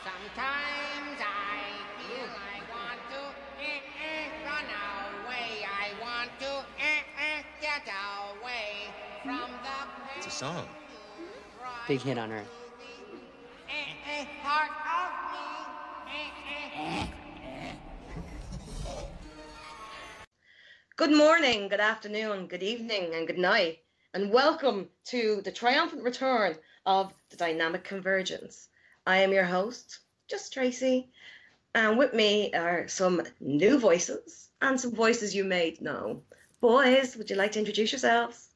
Sometimes I feel I want to run away. I want to get away from the It's a song. Big hit on Earth. Heart of me. Good morning, good afternoon, good evening, and good night, and welcome to the triumphant return of the Dynamic Convergence. I am your host, Just Tracy, and with me are some new voices and some voices you may know. Boys, would you like to introduce yourselves?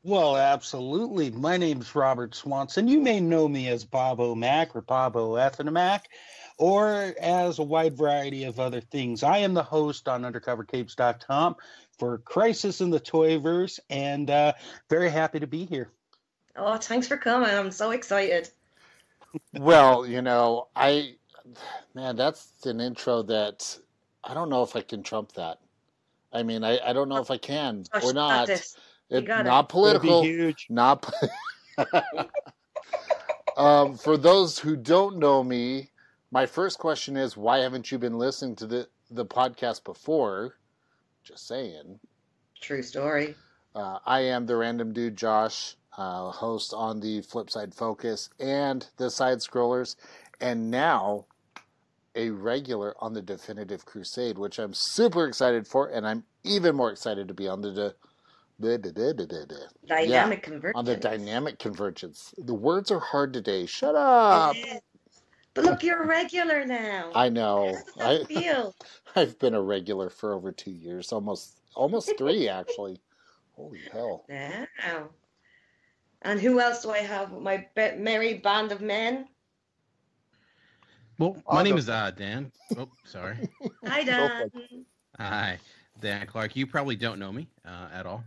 Well, absolutely. My name's Robert Swanson. You may know me as Bob O'Mac or Bob O'Ethanamak, or as a wide variety of other things. I am the host on UndercoverCapes.com for Crisis in the Toyverse, and very happy to be here. Oh, thanks for coming. I'm so excited. Well, that's an intro that I don't know if I can trump that. I mean, I don't know if I can or not. Not political. Huge. Not. For those who don't know me, my first question is, why haven't you been listening to the podcast before? Just saying. True story. I am the random dude, Josh, host on the Flipside Focus and the Side Scrollers, and now a regular on the Definitive Crusade, which I'm super excited for, and I'm even more excited to be on the Dynamic Convergence. On the Dynamic Convergence. The words are hard today. Shut up. But look, you're a regular now. I know. How does that feel? I've been a regular for over 2 years, almost 3 actually. Holy hell. Wow. And who else do I have? My merry band of men. Well, my name is Dan. Oh, sorry. Hi, Dan. Hi, Dan Clark. You probably don't know me at all,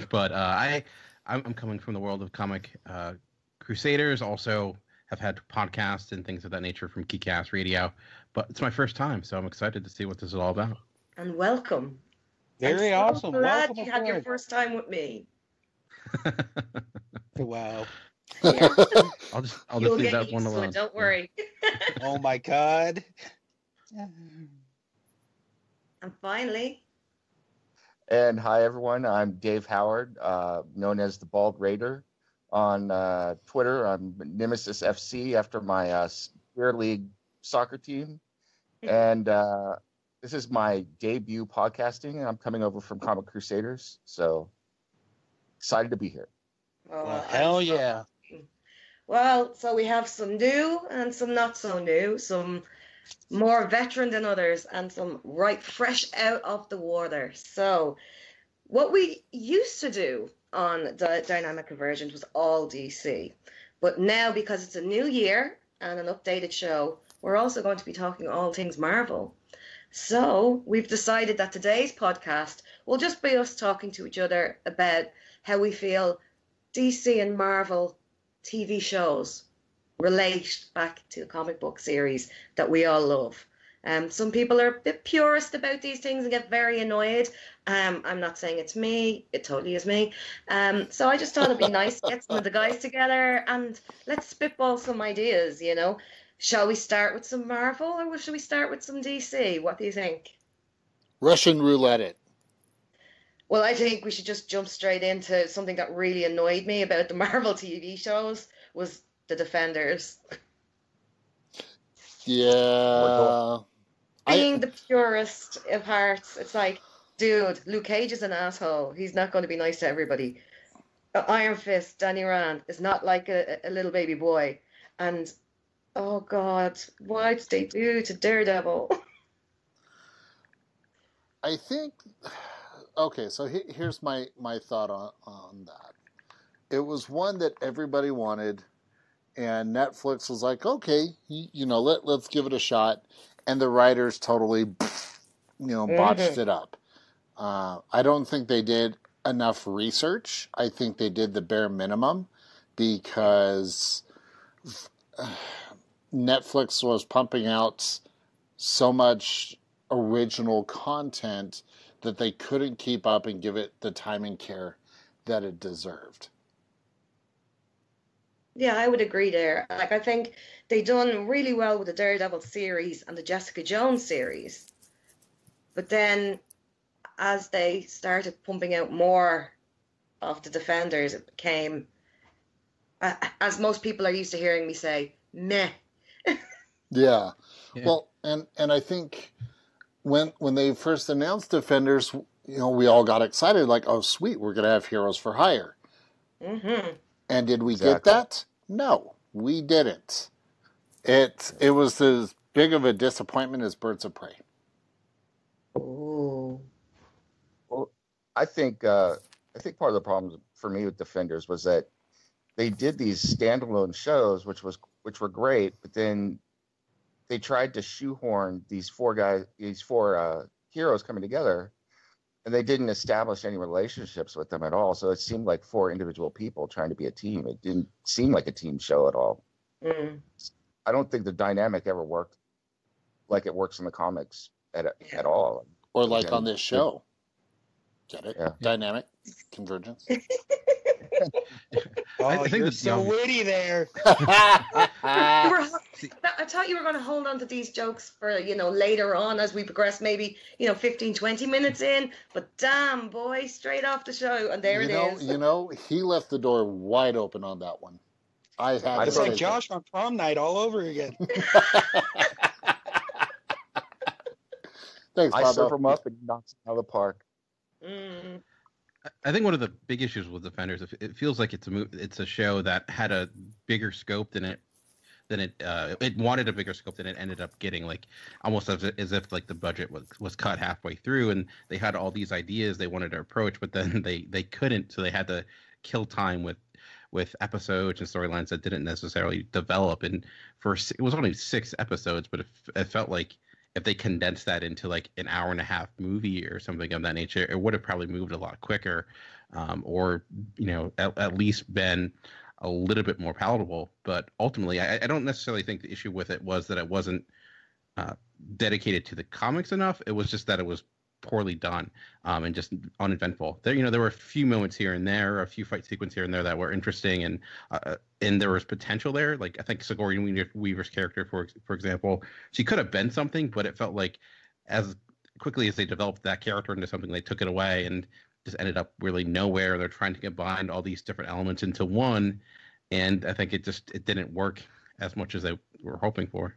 but I'm coming from the world of Comic Crusaders. Also have had podcasts and things of that nature from Geekcast Radio, but it's my first time, so I'm excited to see what this is all about. And welcome. Very awesome. Glad welcome you had your aboard. first time with me. Wow. Yeah. I'll just You'll leave get that one used to alone. it, don't worry. Oh my God. And finally, And hi, everyone. I'm Dave Howard, known as the Bald Raider on Twitter. I'm Nemesis FC after my Spear League soccer team. And this is my debut podcasting, and I'm coming over from Comic Crusaders. So excited to be here. Well, hell yeah. Well, so we have some new and some not so new, some more veteran than others, and some right fresh out of the water. So what we used to do on the Dynamic Convergence was all DC. But now, because it's a new year and an updated show, we're also going to be talking all things Marvel. So we've decided that today's podcast will just be us talking to each other about how we feel DC and Marvel TV shows relate back to the comic book series that we all love. Some people are a bit purist about these things and get very annoyed. I'm not saying it's me. It totally is me. So I just thought it'd be nice to get some of the guys together and let's spitball some ideas, you know. Shall we start with some Marvel or shall we start with some DC? What do you think? Russian roulette it. Well, I think we should just jump straight into something that really annoyed me about the Marvel TV shows was the Defenders. Yeah. Being the purest of hearts, it's like, dude, Luke Cage is an asshole. He's not going to be nice to everybody. Iron Fist, Danny Rand, is not like a little baby boy. And, oh God, what did they do to Daredevil? I think... Okay, so here's my thought on that. It was one that everybody wanted, and Netflix was like, okay, let's give it a shot. And the writers totally, botched it up. I don't think they did enough research. I think they did the bare minimum because Netflix was pumping out so much original content that they couldn't keep up and give it the time and care that it deserved. Yeah, I would agree there. Like, I think they done really well with the Daredevil series and the Jessica Jones series. But then, as they started pumping out more of the Defenders, it became, as most people are used to hearing me say, meh. Yeah. Yeah. Well, and I think when they first announced Defenders, we all got excited, like, oh, sweet, we're going to have Heroes for Hire. Mm-hmm. And did we get Exactly. that? No, we didn't. It was as big of a disappointment as Birds of Prey. Ooh. Well, I think part of the problem for me with Defenders was that they did these standalone shows, which were great, but then they tried to shoehorn these four heroes coming together, and they didn't establish any relationships with them at all. So it seemed like four individual people trying to be a team. It didn't seem like a team show at all. Mm. I don't think the dynamic ever worked like it works in the comics at all. Or like on this show. Get it? Yeah. Dynamic Convergence. Oh, I think you're that's so young. witty there. I thought you were going to hold on to these jokes for, later on as we progress, maybe, 15, 20 minutes in. But damn, boy, straight off the show. And there it is. He left the door wide open on that one. I had It's to like take Josh on prom night all over again. Thanks, I Bobo. serve them up and knocks them out of the park. Mm. I think one of the big issues with Defenders, it feels like it's a show that had a bigger scope than it wanted a bigger scope than it ended up getting. Like almost as if like the budget was cut halfway through, and they had all these ideas they wanted to approach, but then they couldn't, so they had to kill time with episodes and storylines that didn't necessarily develop. And it was only 6 episodes, but it felt like if they condensed that into like an hour and a half movie or something of that nature, it would have probably moved a lot quicker, or at least been a little bit more palatable. But ultimately, I don't necessarily think the issue with it was that it wasn't dedicated to the comics enough. It was just that it was poorly done, and just uneventful. There were a few moments here and there, a few fight sequences here and there that were interesting, and there was potential there. Like I think Sigourney Weaver's character, for example, she could have been something, but it felt like as quickly as they developed that character into something, they took it away and just ended up really nowhere. They're trying to combine all these different elements into one, and I think it didn't work as much as they were hoping for.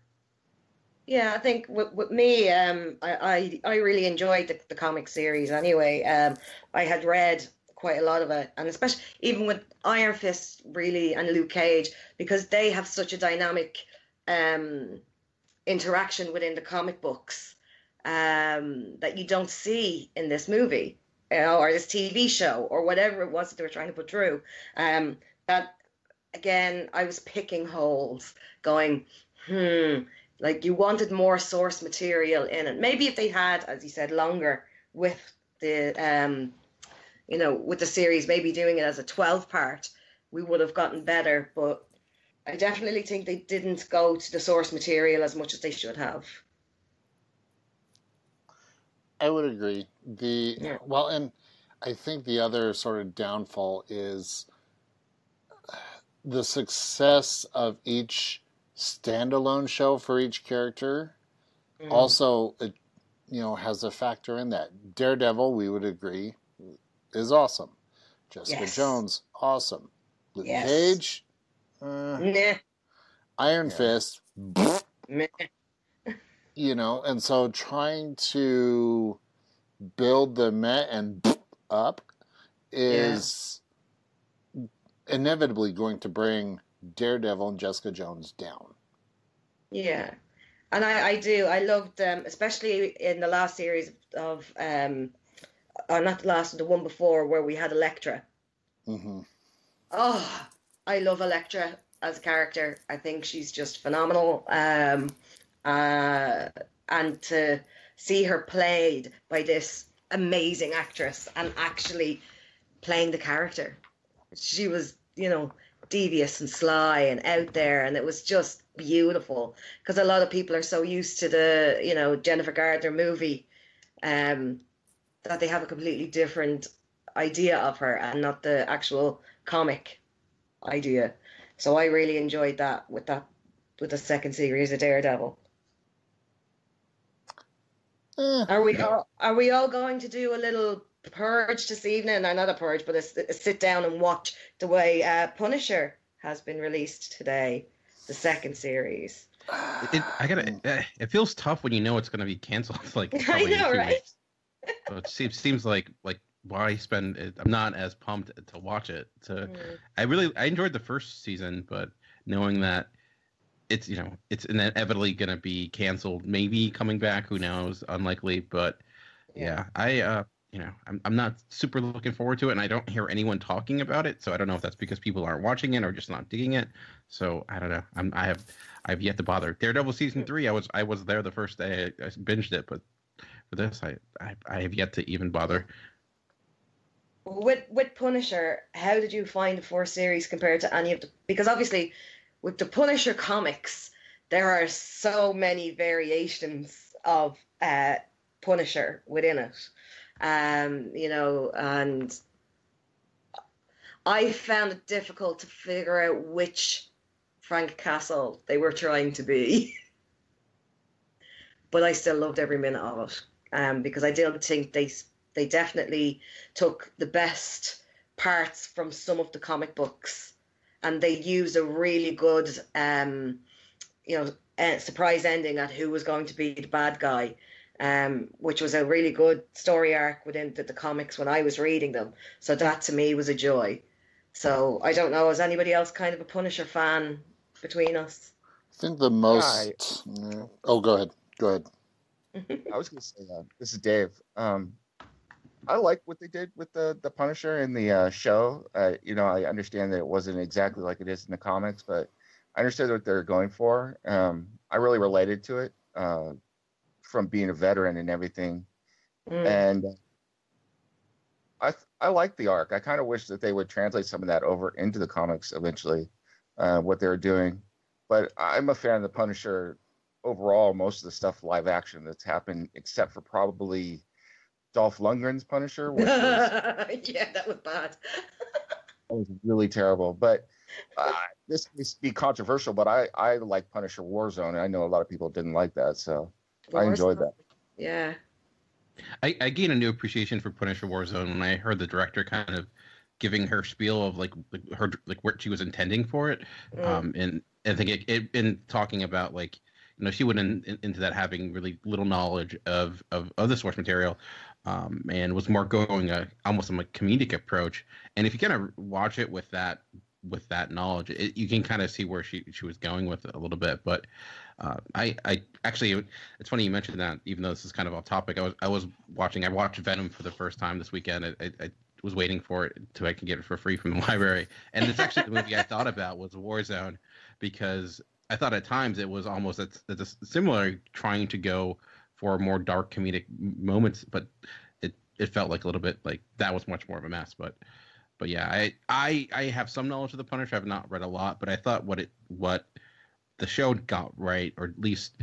Yeah, I think with me, I really enjoyed the comic series anyway. I had read quite a lot of it, and especially even with Iron Fist, really, and Luke Cage, because they have such a dynamic interaction within the comic books that you don't see in this movie, or this TV show, or whatever it was that they were trying to put through. That again, I was picking holes, going, like you wanted more source material in it. Maybe if they had, as you said, longer with the, with the series, maybe doing it as a 12-part, we would have gotten better. But I definitely think they didn't go to the source material as much as they should have. I would agree. Well, and I think the other sort of downfall is the success of each standalone show for each character. Also, it has a factor in that. Daredevil, we would agree, is awesome. Jessica Jones, awesome. Luke Cage, Iron Fist, and so trying to build the meh and up is inevitably going to bring Daredevil and Jessica Jones down. Yeah, and I do. I loved, especially in the last series of, not the last, the one before where we had Elektra. Mm-hmm. Oh, I love Elektra as a character. I think she's just phenomenal. And to see her played by this amazing actress and actually playing the character. She was, devious and sly and out there, and it was just beautiful, because a lot of people are so used to the Jennifer Gardner movie that they have a completely different idea of her and not the actual comic idea. So I really enjoyed that with the second series of Daredevil. Are we all going to do a little purge this evening? Or not a purge, but a sit down and watch the way Punisher has been released today, the second series. It feels tough when you know it's going to be canceled. Like I probably in know, 2 right? weeks. So it seems like why spend it? I'm not as pumped to watch it. I enjoyed the first season, but knowing that it's it's inevitably going to be canceled, maybe coming back, who knows? Unlikely, but yeah, I'm not super looking forward to it, and I don't hear anyone talking about it, so I don't know if that's because people aren't watching it or just not digging it. So I don't know. I've yet to bother. Daredevil season 3, I was there the first day. I binged it, but for this, I have yet to even bother. With Punisher, how did you find the fourth series compared to any of the? Because obviously, with the Punisher comics, there are so many variations of Punisher within it. And I found it difficult to figure out which Frank Castle they were trying to be. But I still loved every minute of it, because I did think they definitely took the best parts from some of the comic books, and they used a really good, surprise ending at who was going to be the bad guy, which was a really good story arc within the comics when I was reading them. So that to me was a joy. So I don't know, is anybody else kind of a Punisher fan between us? I think the most. Oh, go ahead. Go ahead. I was going to say this is Dave. I like what they did with the Punisher in the show. I understand that it wasn't exactly like it is in the comics, but I understood what they're going for. I really related to it from being a veteran and everything. And I like the arc. I kind of wish that they would translate some of that over into the comics eventually, what they were doing. But I'm a fan of the Punisher overall. Most of the stuff live action that's happened, except for probably Dolph Lundgren's Punisher, which was yeah, that was bad. That was really terrible. But this may be controversial, but I like Punisher Warzone, and I know a lot of people didn't like that, so I enjoyed that. Yeah. I gained a new appreciation for Punisher Warzone when I heard the director kind of giving her spiel of like what she was intending for it, and I think it in talking about she went into that having really little knowledge of the source material, and was more going almost a comedic approach. And if you kind of watch it with that knowledge, you can kind of see where she was going with it a little bit. But I actually, it's funny you mentioned that, even though this is kind of off topic. I watched Venom for the first time this weekend. I was waiting for it till I could get it for free from the library, and it's actually the movie I thought about was Warzone, because I thought at times it was almost it's similar, trying to go for more dark comedic moments, but it felt like a little bit like that was much more of a mess. But yeah, I have some knowledge of the Punisher. I've not read a lot, but I thought what the show got right, or at least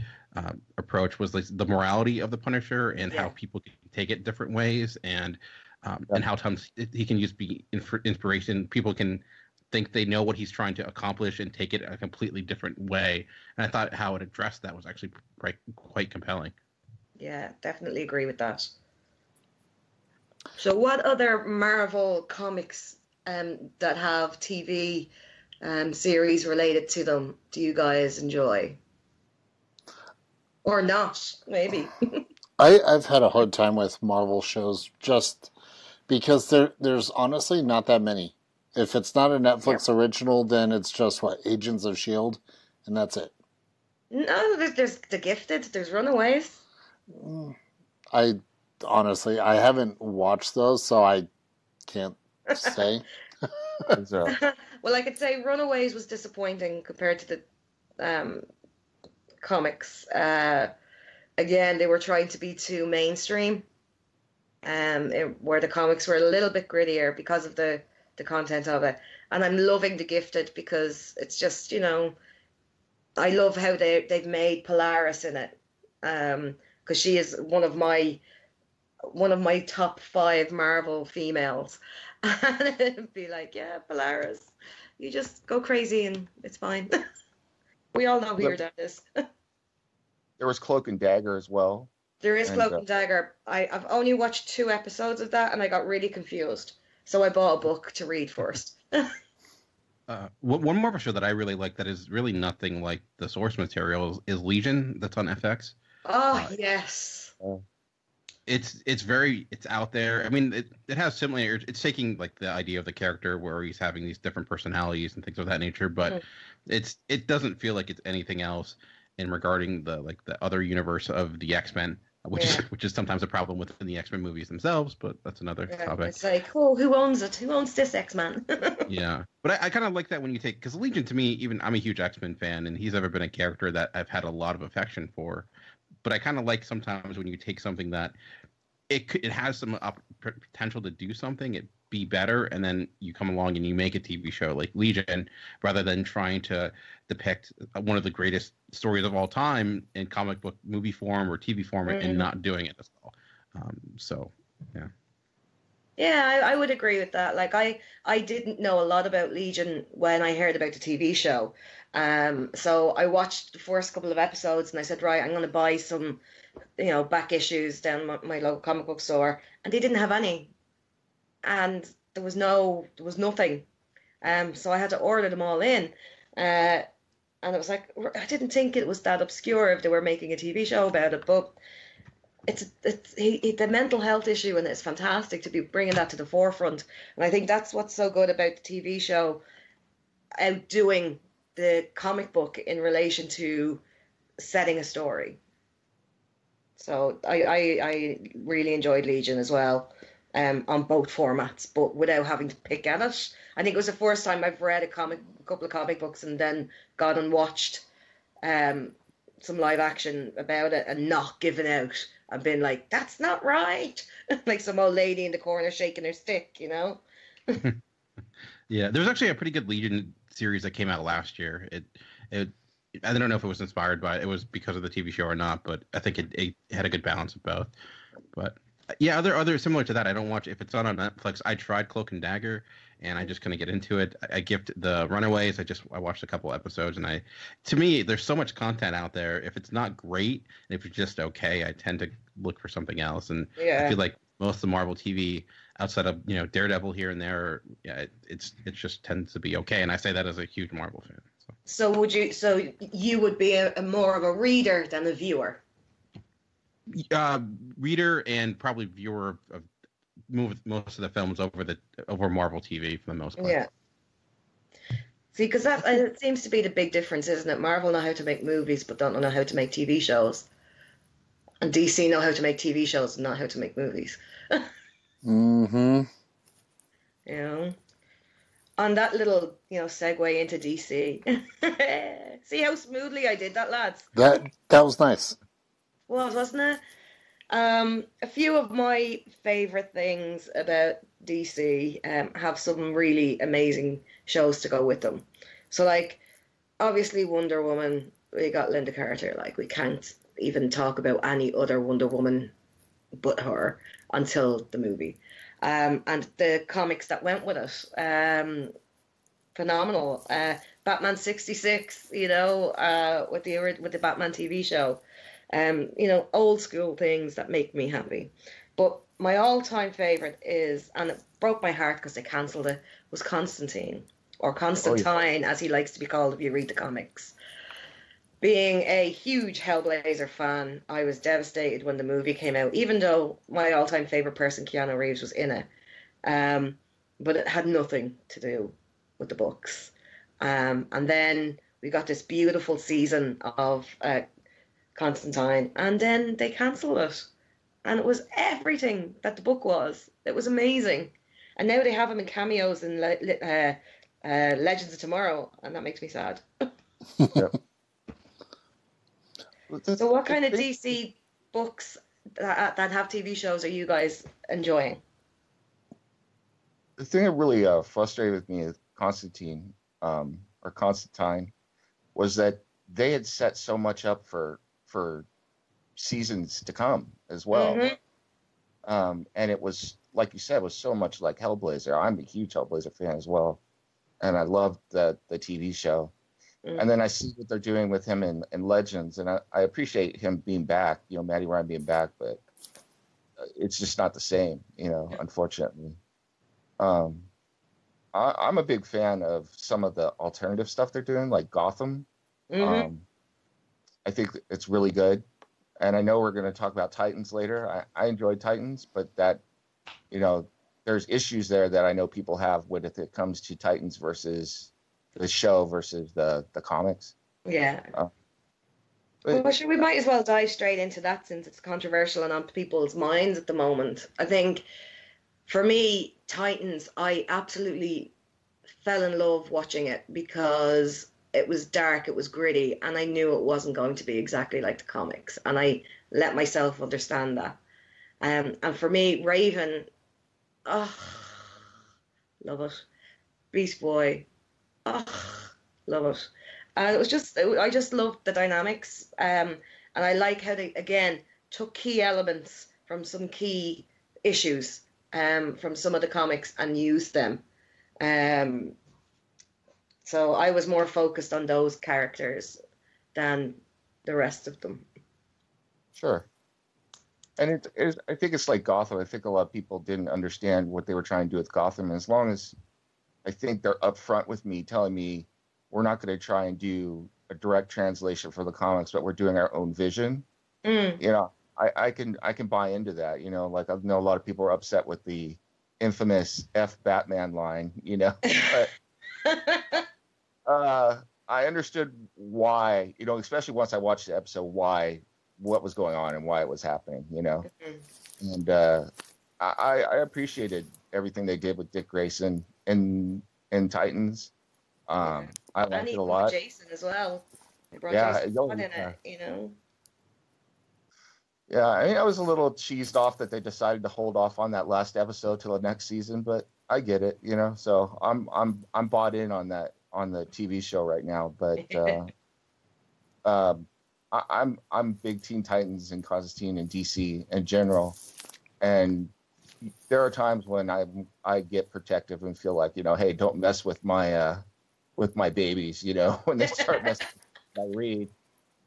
approach, was like the morality of the Punisher and how people can take it different ways, and how times he can just be inspiration. People can think they know what he's trying to accomplish and take it a completely different way. And I thought how it addressed that was actually quite compelling. Yeah, definitely agree with that. So what other Marvel comics that have TV series related to them do you guys enjoy? Or not, maybe. I've had a hard time with Marvel shows just because there's honestly not that many. If it's not a Netflix original, then it's just Agents of S.H.I.E.L.D., and that's it. No, there's The Gifted, there's Runaways. I haven't watched those, so I can't say. Well, I could say Runaways was disappointing compared to the comics. Again, they were trying to be too mainstream, where the comics were a little bit grittier because of the content of it. And I'm loving The Gifted because it's just, I love how they've made Polaris in it, because she is one of my top 5 Marvel females. And it'd be like, yeah, Polaris. you just go crazy and it's fine. We all know who your dad is. There was Cloak and Dagger as well. There is Cloak and Dagger. I've only watched 2 episodes of that, and I got really confused. So I bought a book to read first. One more show that I really like that is really nothing like the source material is Legion, that's on FX. Oh, yes. It's out there. I mean, it has similar. It's taking like the idea of the character where he's having these different personalities and things of that nature, but it doesn't feel like it's anything else in regarding the other universe of the X-Men, which is sometimes a problem within the X-Men movies themselves, but that's another topic. It's like, oh, who owns it? Who owns this X-Man? Yeah, but I kind of like that when you take, because Legion to me, even I'm a huge X-Men fan, and he's ever been a character that I've had a lot of affection for. But I kind of like sometimes when you take something that it has some potential to do something, it be better, and then you come along and you make a TV show like Legion, rather than trying to depict one of the greatest stories of all time in comic book movie form or TV form and not doing it as well. So, yeah. Yeah, I would agree with that. Like, I didn't know a lot about Legion when I heard about the TV show. So I watched the first couple of episodes and I said, right, I'm going to buy some, back issues down my local comic book store. And they didn't have any. And there was nothing. So I had to order them all in. And it was like, I didn't think it was that obscure if they were making a TV show about it, but it's the mental health issue, and it's fantastic to be bringing that to the forefront. And I think that's what's so good about the TV show outdoing the comic book in relation to setting a story. So I really enjoyed Legion as well, on both formats, but without having to pick at it. I think it was the first time I've read a couple of comic books and then gone and watched some live action about it and not given out. I've been like, that's not right. Like some old lady in the corner shaking her stick, Yeah, there's actually a pretty good Legion series that came out last year. It I don't know if it was inspired by it was because of the TV show or not, but I think it had a good balance of both. But yeah, other similar to that, I don't watch if it's on Netflix. I tried Cloak and Dagger, and I just couldn't get into it. I gift the Runaways. I watched a couple episodes, and to me, there's so much content out there. If it's not great, and if it's just okay, I tend to look for something else. And I feel like most of the Marvel TV, outside of Daredevil here and there, it just tends to be okay. And I say that as a huge Marvel fan. So you would be a more of a reader than a viewer? Reader and probably viewer of most of the films over Marvel TV for the most part. Yeah. See, because that seems to be the big difference, isn't it? Marvel know how to make movies, but don't know how to make TV shows. And DC know how to make TV shows and not how to make movies. Mm-hmm. On that little, segue into DC. See how smoothly I did that, lads? That was nice. Wasn't it? A few of my favourite things about DC have some really amazing shows to go with them. So, like, obviously Wonder Woman, we got Linda Carter. Like, we can't even talk about any other Wonder Woman but her until the movie. And the comics that went with it, phenomenal. Batman 66, with the Batman TV show. Old school things that make me happy. But my all-time favourite is, and it broke my heart because they cancelled it, was Constantine, or Constantine, as he likes to be called if you read the comics. Being a huge Hellblazer fan, I was devastated when the movie came out, even though my all-time favourite person, Keanu Reeves, was in it. But it had nothing to do with the books. And then we got this beautiful season of Constantine, and then they cancelled it. And it was everything that the book was. It was amazing. And now they have him in cameos in Legends of Tomorrow, and that makes me sad. Yep. So what kind of DC books that have TV shows are you guys enjoying? The thing that really frustrated with me with Constantine was that they had set so much up for seasons to come as well. Mm-hmm. And it was, like you said, it was so much like Hellblazer. I'm a huge Hellblazer fan as well. and I loved the TV show. And then I see what they're doing with him in Legends, and I appreciate him being back, Matty Ryan being back, but it's just not the same, unfortunately. I'm a big fan of some of the alternative stuff they're doing, like Gotham. I think it's really good. And I know we're going to talk about Titans later. I enjoyed Titans, but that, there's issues there that I know people have when it comes to Titans versus the show versus the comics. Yeah. Well, sure, we might as well dive straight into that since it's controversial and on people's minds at the moment. I think for me, Titans, I absolutely fell in love watching it because it was dark, it was gritty, and I knew it wasn't going to be exactly like the comics. And I let myself understand that. And for me, Raven, love it. Beast Boy, love it. And it was I just loved the dynamics. And I like how they, again, took key elements from some key issues from some of the comics and used them. So I was more focused on those characters than the rest of them. Sure. And I think it's like Gotham. I think a lot of people didn't understand what they were trying to do with Gotham. And as long as I think they're upfront with me, telling me we're not going to try and do a direct translation for the comics, but we're doing our own vision. I can buy into that. Like I know a lot of people are upset with the infamous F Batman line. But I understood why. Especially once I watched the episode, what was going on and why it was happening. And I appreciated everything they did with Dick Grayson in Titans. I liked it a lot. Jason as well. They brought Jason in it, Yeah, I was a little cheesed off that they decided to hold off on that last episode till the next season, but I get it, So I'm bought in on that on the TV show right now. But I'm big Teen Titans and Constantine and DC in general, and there are times when I get protective and feel like hey, don't mess with my babies, when they start messing with my read.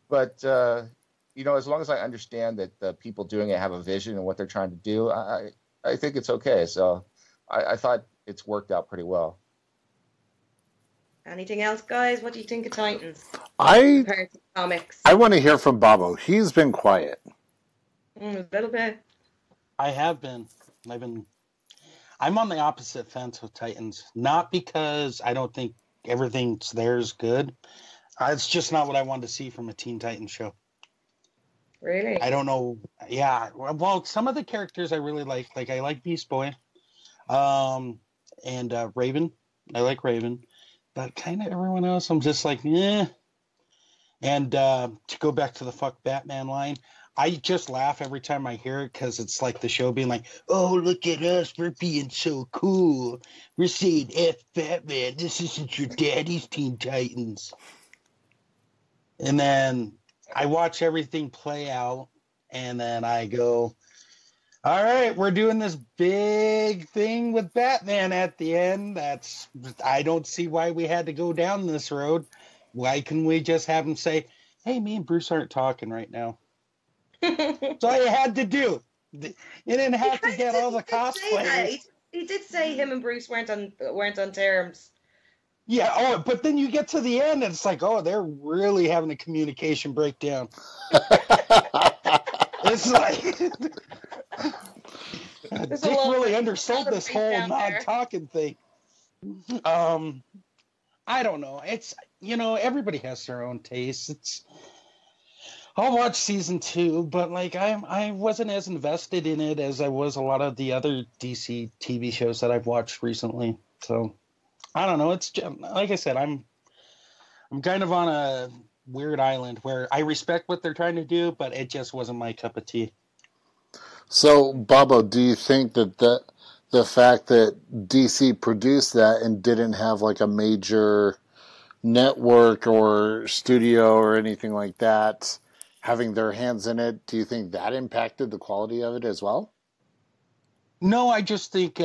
But as long as I understand that the people doing it have a vision and what they're trying to do, I think it's okay. So I thought it's worked out pretty well. Anything else, guys? What do you think of Titans compared to comics? I want to hear from Bobo. He's been quiet. A little bit. I have been. I'm on the opposite fence with Titans. Not because I don't think everything's there is good. It's just not what I wanted to see from a Teen Titans show. Really? I don't know. Yeah. Well, some of the characters I really like. Like I like Beast Boy, and Raven. I like Raven, but kind of everyone else, I'm just like, eh. And to go back to the fuck Batman line, I just laugh every time I hear it because it's like the show being like, oh, look at us. We're being so cool. We're saying F Batman. This isn't your daddy's Teen Titans. And then I watch everything play out, and then I go, all right, we're doing this big thing with Batman at the end. I don't see why we had to go down this road. Why couldn't we just have him say, hey, me and Bruce aren't talking right now? That's all you had to do. You didn't have to get all the cosplayers. He did say him and Bruce weren't on terms. Yeah, but then you get to the end and it's like, oh, they're really having a communication breakdown. It's like Dick really undersold this whole non-talking thing. I don't know. It's everybody has their own taste. I'll watch season 2, but like I wasn't as invested in it as I was a lot of the other DC TV shows that I've watched recently. So I don't know. It's just, like I said, I'm kind of on a weird island where I respect what they're trying to do, but it just wasn't my cup of tea. So, Bobo, do you think that the fact that DC produced that and didn't have like a major network or studio or anything like that having their hands in it, do you think that impacted the quality of it as well? No, I just think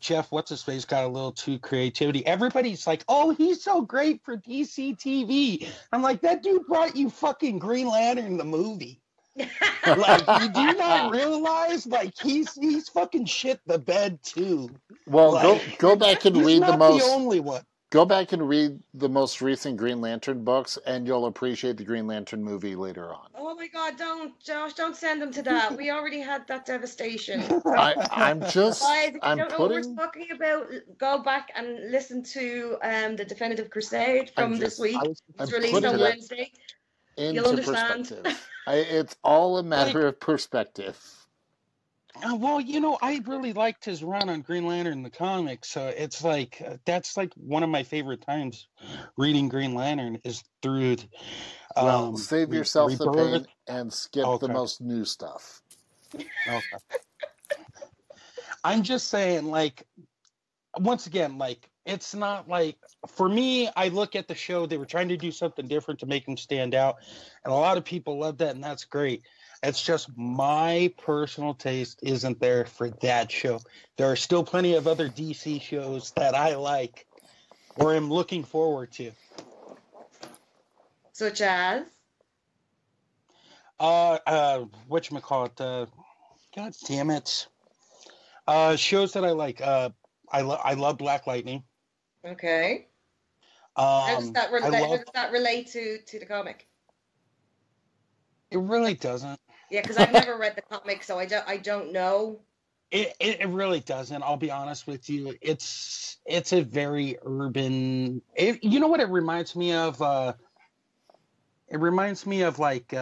Jeff, what's his face, got a little too creativity. Everybody's like, "Oh, he's so great for DC TV." I'm like, that dude brought you fucking Green Lantern the movie. Like, you do not realize, like, he's fucking shit the bed too. Well, Like, go back and he's read not the only one. Go back and read the most recent Green Lantern books, and you'll appreciate the Green Lantern movie later on. Oh my God! Don't, Josh! Don't send them to that. We already had that devastation. I'm just. Guys, if you I'm don't know what we're putting. talking about, go back and listen to the Definitive Crusade from this week. It's released putting on it Wednesday. You'll into understand. perspective. It's all a matter of perspective. Well, I really liked his run on Green Lantern in the comics. So it's like that's like one of my favorite times reading Green Lantern is through. Well, save yourself the pain and skip the Okay. most new stuff. Okay. I'm just saying, like, once again, like, it's not like, for me, I look at the show, they were trying to do something different to make them stand out. And a lot of people love that, and that's great. It's just my personal taste isn't there for that show. There are still plenty of other DC shows that I like or am looking forward to. Such as? Whatchamacallit, God damn it. Shows that I like. I love Black Lightning. Okay. How does that relate to the comic? It really doesn't. Yeah, because I've never read the comic, so I don't know. It really doesn't. I'll be honest with you. It's a very urban. You know what it reminds me of? It reminds me of like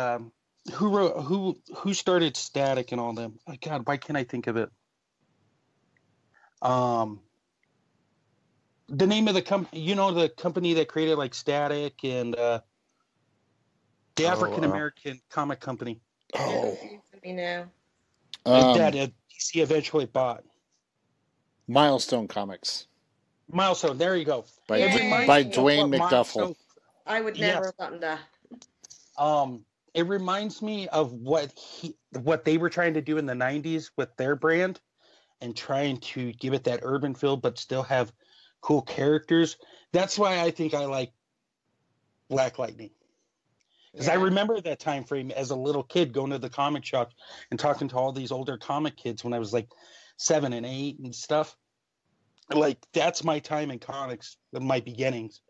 who started Static and all them. Oh, God, why can't I think of it? The name of the company. The company that created like Static and the African American comic company. Oh, me now. That DC eventually bought. Milestone Comics. Milestone, there you go. By Dwayne McDuffel. I would never have gotten that. It reminds me of what they were trying to do in the 90s with their brand and trying to give it that urban feel but still have cool characters. That's why I think I like Black Lightning. Because I remember that time frame as a little kid going to the comic shop and talking to all these older comic kids when I was like 7 and 8 and stuff. Like, that's my time in comics, my beginnings.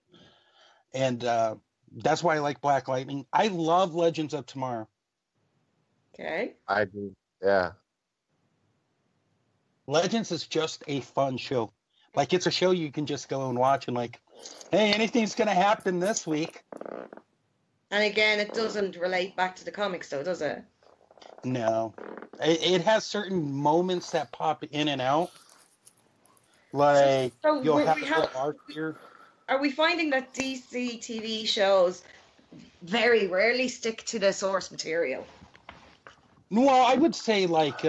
And that's why I like Black Lightning. I love Legends of Tomorrow. Okay. I do, yeah. Legends is just a fun show. Like, it's a show you can just go and watch and like, hey, anything's going to happen this week. And again, it doesn't relate back to the comics, though, does it? No. It has certain moments that pop in and out. Like, so you'll have an arc here. Are we finding that DC TV shows very rarely stick to the source material? Well, I would say like...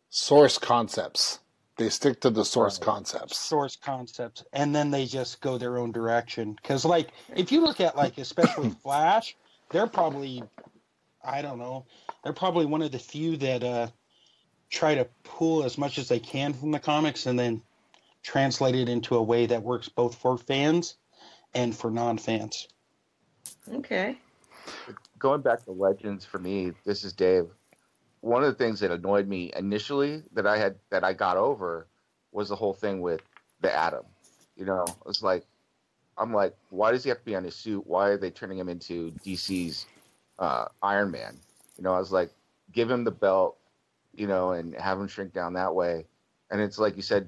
source concepts. They stick to the source concepts. Source concepts. And then they just go their own direction. Because, like, if you look at, like, especially Flash, they're probably, I don't know, they're probably one of the few that try to pull as much as they can from the comics and then translate it into a way that works both for fans and for non-fans. Okay. Going back to Legends, for me, this is Dave. One of the things that annoyed me initially that I got over was the whole thing with the Atom. It's like, I'm like, why does he have to be on his suit? Why are they turning him into DC's Iron Man? I was like, give him the belt, and have him shrink down that way. And it's like you said,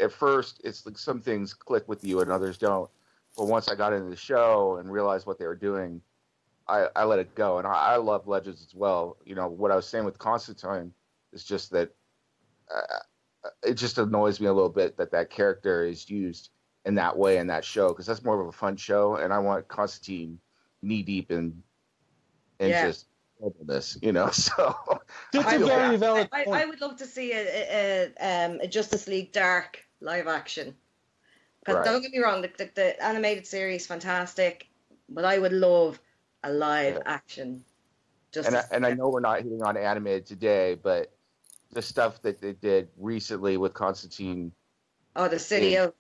at first, it's like some things click with you and others don't. But once I got into the show and realized what they were doing, I let it go, and I love Legends as well. What I was saying with Constantine is just that it just annoys me a little bit that character is used in that way in that show, because that's more of a fun show, and I want Constantine knee deep in just this, So that's a very valid point. I would love to see a Justice League Dark live action. Because don't get me wrong, the animated series fantastic, but I would love a live action. And I know we're not hitting on animated today, but the stuff that they did recently with Constantine. Oh, the City of.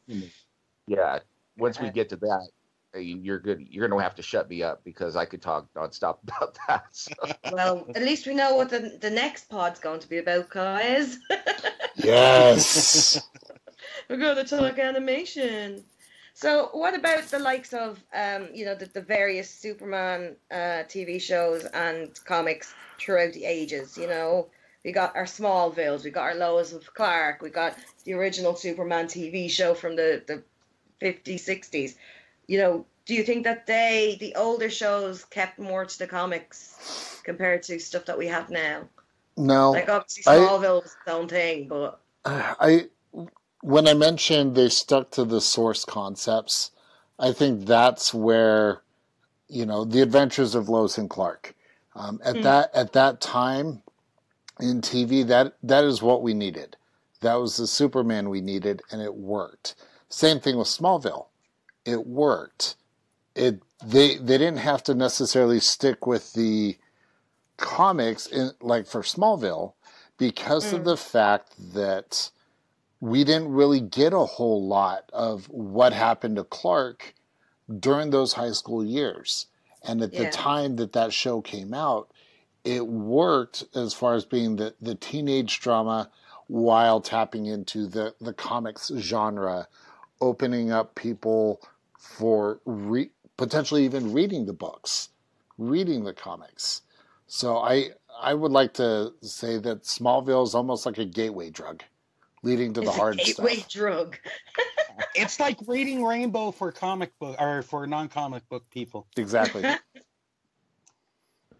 Yeah. Once we get to that, you're good. You're going to have to shut me up because I could talk nonstop about that. So. Well, at least we know what the next pod's going to be about, guys. Yes. We're going to talk animation. So, what about the likes of, the various Superman TV shows and comics throughout the ages? We got our Smallvilles, we got our Lois of Clark, we got the original Superman TV show from the 50s, 60s. Do you think that the older shows kept more to the comics compared to stuff that we have now? No. Like, obviously, Smallville was its own thing, but... When I mentioned they stuck to the source concepts, I think that's where, the Adventures of Lois and Clark. At that time in TV, that is what we needed. That was the Superman we needed, and it worked. Same thing with Smallville. It worked. They didn't have to necessarily stick with the comics like for Smallville because of the fact that we didn't really get a whole lot of what happened to Clark during those high school years. And at the time that show came out, it worked as far as being the teenage drama while tapping into the comics genre, opening up people for potentially even reading the books, reading the comics. So I would like to say that Smallville is almost like a gateway drug, leading to the hard stuff. Gateway drug. It's like reading Rainbow for comic book or for non-comic book people. Exactly.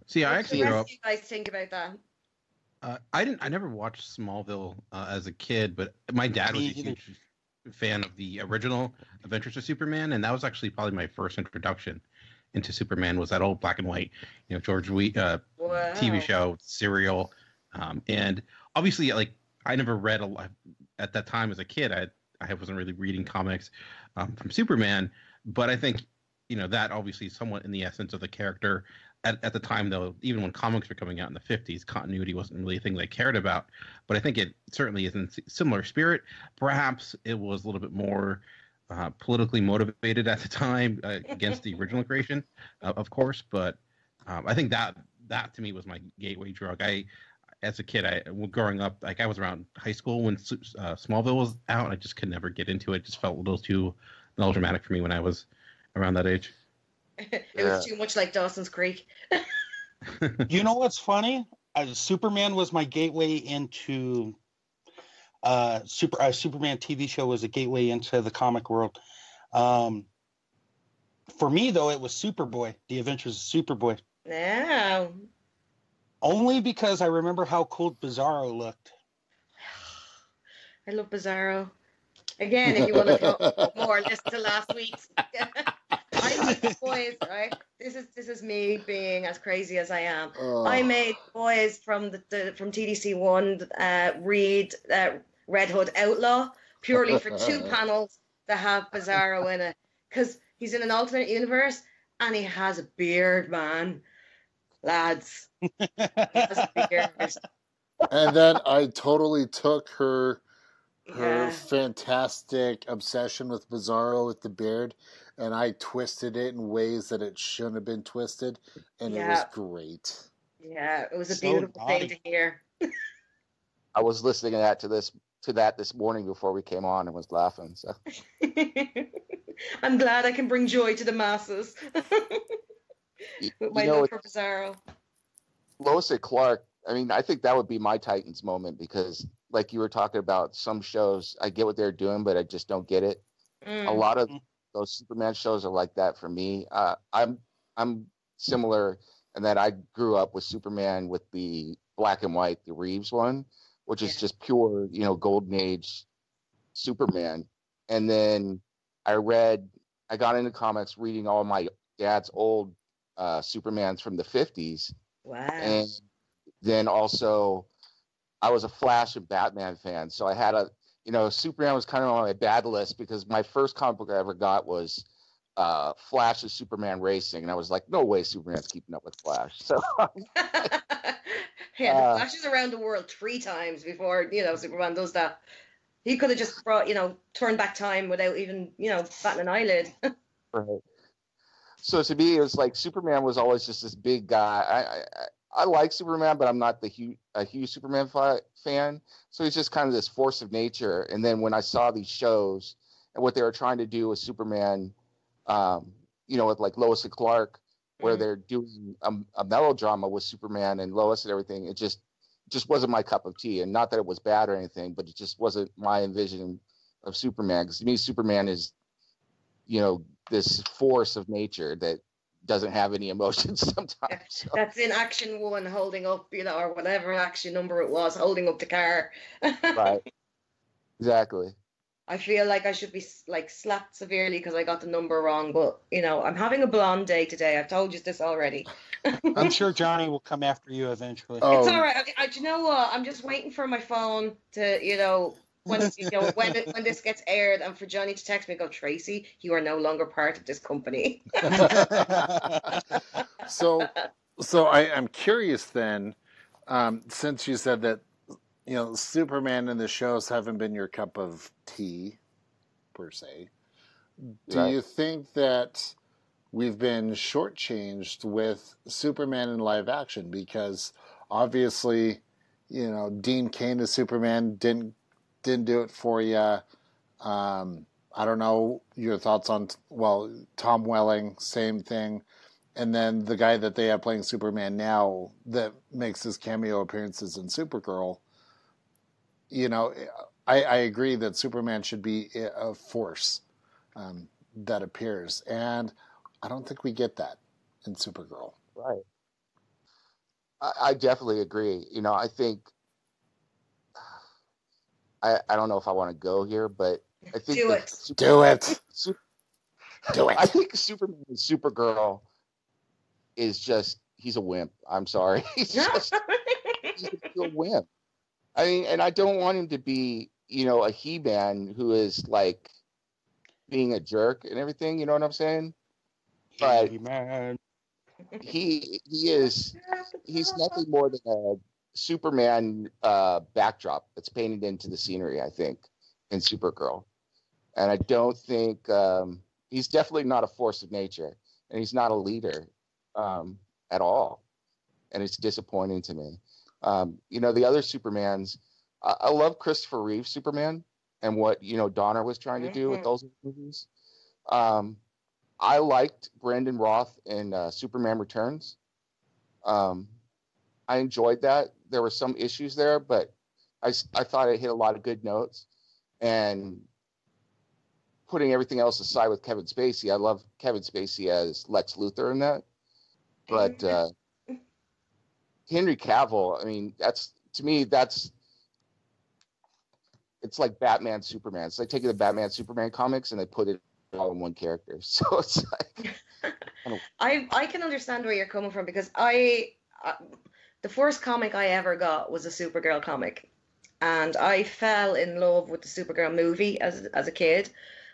See, I actually grew up. What do you guys think about that? I never watched Smallville as a kid, but my dad was a huge fan of the original Adventures of Superman, and that was actually probably my first introduction into Superman. Was that old black and white, George TV show, serial, and obviously, like, I never read a lot at that time as a kid. I wasn't really reading comics from Superman, but I think that obviously is somewhat in the essence of the character. At the time, though, even when comics were coming out in the 50s, continuity wasn't really a thing they cared about. But I think it certainly is in similar spirit. Perhaps it was a little bit more politically motivated at the time against the original creation, of course. But I think that to me was my gateway drug. As a kid, growing up, like I was around high school when Smallville was out, and I just could never get into it. It just felt a little too melodramatic for me when I was around that age. It was too much like Dawson's Creek. You know what's funny? Superman was my gateway into Superman TV show was a gateway into the comic world. For me, though, it was Superboy, The Adventures of Superboy. No. Only because I remember how cool Bizarro looked. I love Bizarro. Again, if you want to know more, listen to last week's. I made boys, right? This is me being as crazy as I am. I made boys from from TDC One read Red Hood Outlaw purely for 2 panels that have Bizarro in it, because he's in an alternate universe and he has a beard, man, lads. He has a beard. And then I totally took her fantastic obsession with Bizarro with the beard, and I twisted it in ways that it shouldn't have been twisted, and it was great. Yeah, it was a beautiful thing to hear. I was listening to that this morning before we came on and was laughing. So I'm glad I can bring joy to the masses with my love for Bizarro. Lois and Clark, I mean, I think that would be my Titans moment, because like you were talking about, some shows, I get what they're doing, but I just don't get it. A lot of those Superman shows are like that for me. I'm similar in that I grew up with Superman with the black and white, the Reeves one, which is just pure, golden age Superman. And then I got into comics reading all my dad's old Supermans from the 50s. Wow. And then also I was a Flash and Batman fan. So I had Superman was kind of on my bad list, because my first comic book I ever got was Flash and Superman Racing. And I was like, no way Superman's keeping up with Flash. So Yeah, the Flash is around the world 3 times before, Superman does that. He could have just turned back time without even, batting an eyelid. Right. So to me, it was like Superman was always just this big guy. I like Superman, but I'm not a huge Superman fan. So he's just kind of this force of nature. And then when I saw these shows and what they were trying to do with Superman, with like Lois and Clark, where they're doing a melodrama with Superman and Lois and everything, it just wasn't my cup of tea. And not that it was bad or anything, but it just wasn't my envisioning of Superman. Because to me, Superman is, this force of nature that doesn't have any emotions sometimes. Yeah, so. That's in Action 1, holding up, or whatever action number it was, holding up the car. Right. Exactly. I feel like I should be slapped severely because I got the number wrong, but I'm having a blonde day today. I've told you this already. I'm sure Johnny will come after you eventually. Oh. It's all right. Okay, do you know what? I'm just waiting for my phone to, when this gets aired, and for Johnny to text me and go, Tracy, you are no longer part of this company. So I'm curious then, since you said that, Superman and the shows haven't been your cup of tea, per se. Do you think that we've been shortchanged with Superman in live action? Because obviously, Dean Cain as Superman didn't do it for you. I don't know your thoughts on, Tom Welling, same thing. And then the guy that they have playing Superman now that makes his cameo appearances in Supergirl, I agree that Superman should be a force that appears. And I don't think we get that in Supergirl. Right. I definitely agree. I think, I don't know if I want to go here, but I think Do it. Do it. I think Superman and Supergirl is just, he's a wimp. I'm sorry. He's a wimp. I mean, and I don't want him to be, a He-Man who is like being a jerk and everything. You know what I'm saying? But He-Man. he's nothing more than a Superman backdrop that's painted into the scenery, I think, in Supergirl. And I don't think he's definitely not a force of nature, and he's not a leader at all. And it's disappointing to me. The other Supermans, I love Christopher Reeve's Superman and what, Donner was trying to do with those movies. I liked Brandon Roth in Superman Returns. I enjoyed that. There were some issues there, but I thought it hit a lot of good notes. And putting everything else aside with Kevin Spacey, I love Kevin Spacey as Lex Luthor in that. But Henry Cavill, I mean, it's like Batman, Superman. It's like taking the Batman, Superman comics and they put it all in one character. So it's like... I can understand where you're coming from, because the first comic I ever got was a Supergirl comic, and I fell in love with the Supergirl movie as a kid,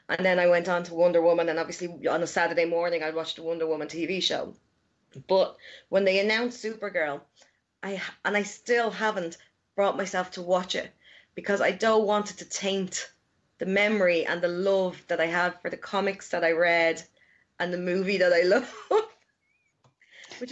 and then I went on to Wonder Woman, and obviously on a Saturday morning I'd watch the Wonder Woman TV show. But when they announced Supergirl, I still haven't brought myself to watch it, because I don't want it to taint the memory and the love that I have for the comics that I read and the movie that I love.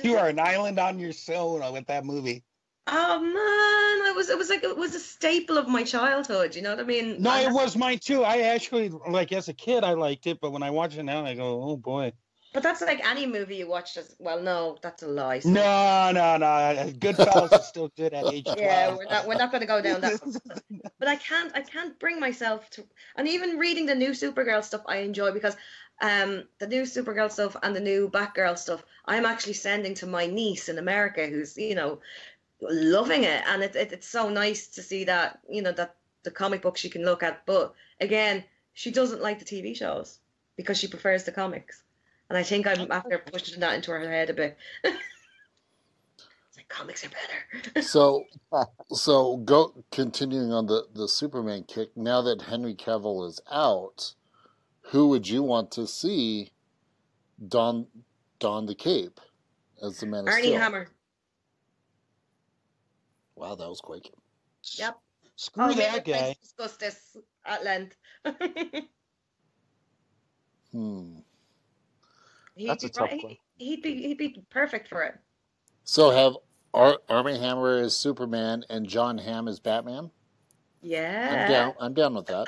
You are an island on your own with that movie. Oh man, it was a staple of my childhood. You know what I mean? No, it was mine too. I actually, as a kid, I liked it, but when I watch it now, I go, oh boy. But that's like any movie you watched as well. No, that's a lie. So. No. Goodfellas is still good at age 12. Yeah, we're not going to go down that. But I can't bring myself to. And even reading the new Supergirl stuff, I enjoy, because the new Supergirl stuff and the new Batgirl stuff, I'm actually sending to my niece in America, who's loving it, and it's so nice to see that that the comic books she can look at. But again, she doesn't like the TV shows because she prefers the comics. And I think I'm after pushing that into her head a bit. It's like, comics are better. So continuing on the Superman kick, now that Henry Cavill is out, who would you want to see don the cape as the Man of Steel? Arnie Hammer. Wow, that was quick. Yep. Screw that we guy. discussed this at length. That's a tough question. He'd be perfect for it. So have Armie Hammer as Superman and John Hamm as Batman? Yeah. I'm down with that.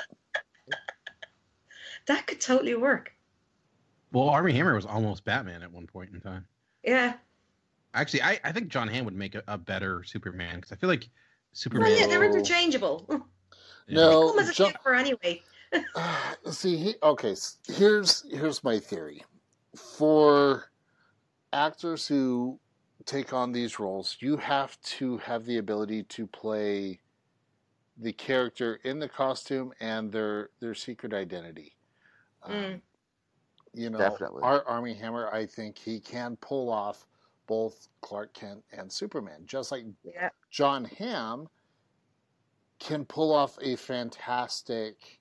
That could totally work. Well, Armie Hammer was almost Batman at one point in time. Yeah. Actually, I think John Hamm would make a better Superman because I feel like Superman. Well, yeah, they're interchangeable. No, They come as a skipper anyway. See, here's my theory. For actors who take on these roles, you have to have the ability to play the character in the costume and their secret identity. Definitely. Armie Hammer, I think he can pull off both Clark Kent and Superman, just like John Hamm can pull off a fantastic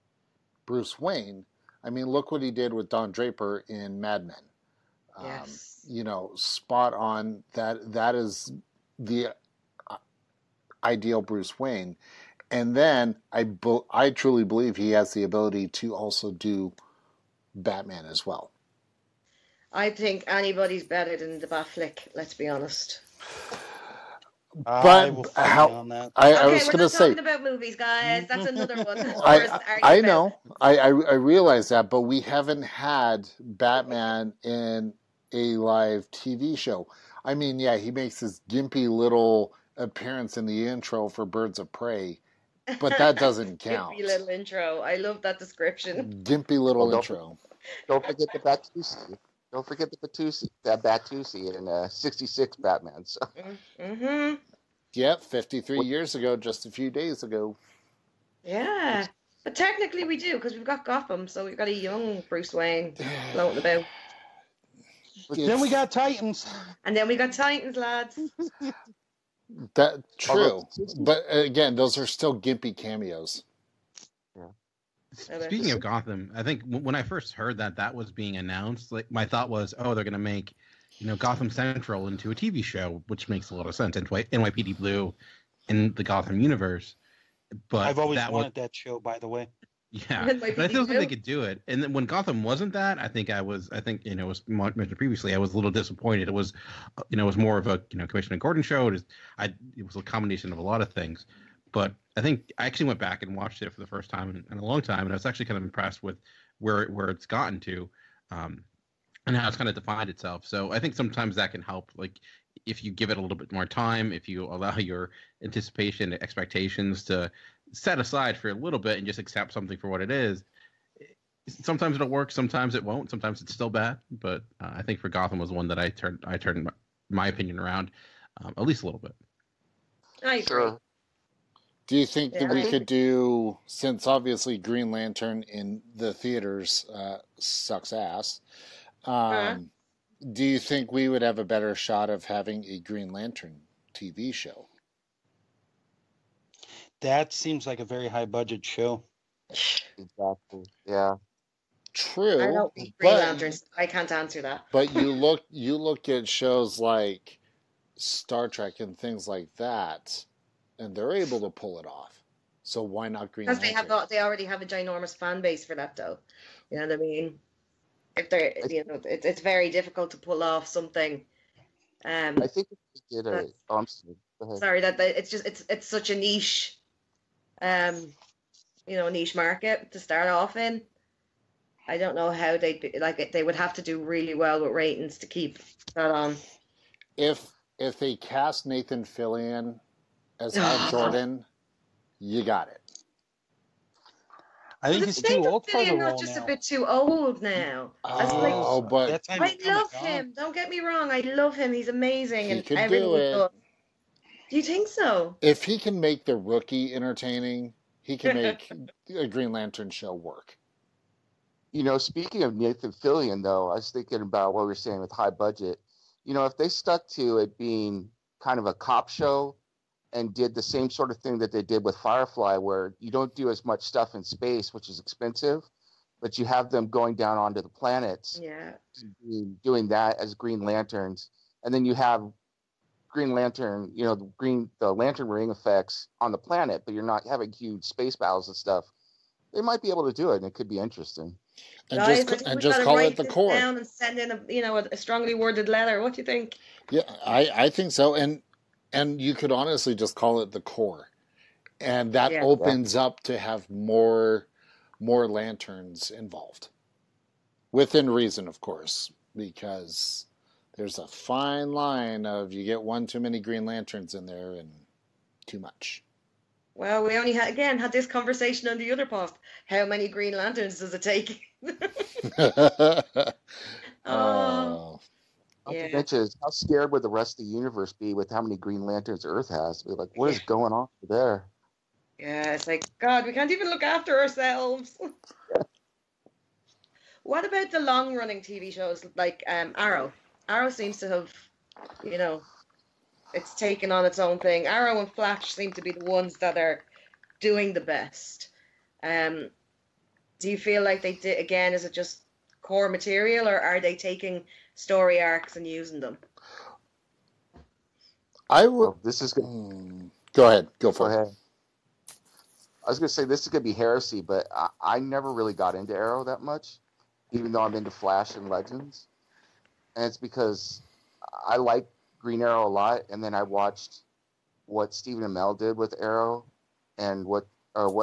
Bruce Wayne. I mean, look what he did with Don Draper in Mad Men. Yes. Spot on. That is the ideal Bruce Wayne. And then I truly believe he has the ability to also do Batman as well. I think anybody's better than the Batflick, let's be honest. I will fight on that. I was going to say, we're not talking about movies, guys. That's another one. I know. I realize that, but we haven't had Batman in a live TV show. I mean, yeah, he makes this gimpy little appearance in the intro for Birds of Prey, but that doesn't count. Gimpy little intro. I love that description. Gimpy little intro. Don't forget the Batusi. Don't forget the Batusi in 66 Batman. So. Mm-hmm. Yep, 53 years ago, just a few days ago. Yeah. But technically we do, because we've got Gotham, so we've got a young Bruce Wayne floating about. But then we got Titans. And then we got Titans, lads. That true. But again, those are still gimpy cameos. Speaking of Gotham, I think when I first heard that was being announced, like my thought was, oh, they're going to make, Gotham Central into a TV show, which makes a lot of sense. NYPD Blue in the Gotham universe. But I've always wanted that show, by the way. Yeah, but I still think they could do it. And then when Gotham wasn't that, I think it was mentioned previously, I was a little disappointed. It was, it was more of a, Commissioner Gordon show. It was a combination of a lot of things. But I think I actually went back and watched it for the first time in a long time, and I was actually kind of impressed with where it's gotten to, and how it's kind of defined itself. So I think sometimes that can help, like if you give it a little bit more time, if you allow your anticipation, expectations to set aside for a little bit and just accept something for what it is. Sometimes it'll work, sometimes it won't, sometimes it's still bad. But I think for Gotham was one that I turned my opinion around at least a little bit. I agree. Do you think that we could do, since obviously Green Lantern in the theaters sucks ass, do you think we would have a better shot of having a Green Lantern TV show? That seems like a very high budget show. Exactly. Yeah. True. I don't think Green Lanterns. I can't answer that. But you look at shows like Star Trek and things like that, and they're able to pull it off. So why not Green Lantern? Because they already have a ginormous fan base for that, though. You know what I mean? If they're, it's very difficult to pull off something. I think if we did a. Oh, I'm sorry. Sorry, it's such a niche, niche market to start off in. I don't know how they would have to do really well with ratings to keep that on. If they cast Nathan Fillion as Hal Jordan, you got it. I think he's too old for the role not just a bit too old now. But I love him. Don't get me wrong. I love him. He's amazing and could everything do he it. does. Do you think so? If he can make the Rookie entertaining, he can make a Green Lantern show work. Speaking of Nathan Fillion, though, I was thinking about what we were saying with high budget. If they stuck to it being kind of a cop show and did the same sort of thing that they did with Firefly, where you don't do as much stuff in space, which is expensive, but you have them going down onto the planets, doing that as Green Lanterns, and then you have Green Lantern, the Lantern ring effects on the planet, but you're not having huge space battles and stuff. They might be able to do it, and it could be interesting. And Guys, I just think and we just gotta call write it the this core. down and send in a strongly worded letter. What do you think? Yeah, I think so. And you could honestly just call it the core. And that Yeah. opens up to have more lanterns involved. Within reason, of course, because there's a fine line of you get one too many Green Lanterns in there and too much. Well, we only had this conversation on the other post. How many Green Lanterns does it take? Oh. Not to Yeah. mention, how scared would the rest of the universe be with how many Green Lanterns Earth has? Be like, what is going on there? Yeah, it's like, God, we can't even look after ourselves. What about the long-running TV shows like Arrow? Arrow seems to have, it's taken on its own thing. Arrow and Flash seem to be the ones that are doing the best. Do you feel like they did, again, is it just core material, or are they taking story arcs and using them? I would. Well, this is Go ahead. Go for it. ahead. I was going to say this is going to be heresy, but I never really got into Arrow that much, even though I'm into Flash and Legends. And it's because I like Green Arrow a lot, and then I watched what Stephen Amell did with Arrow and what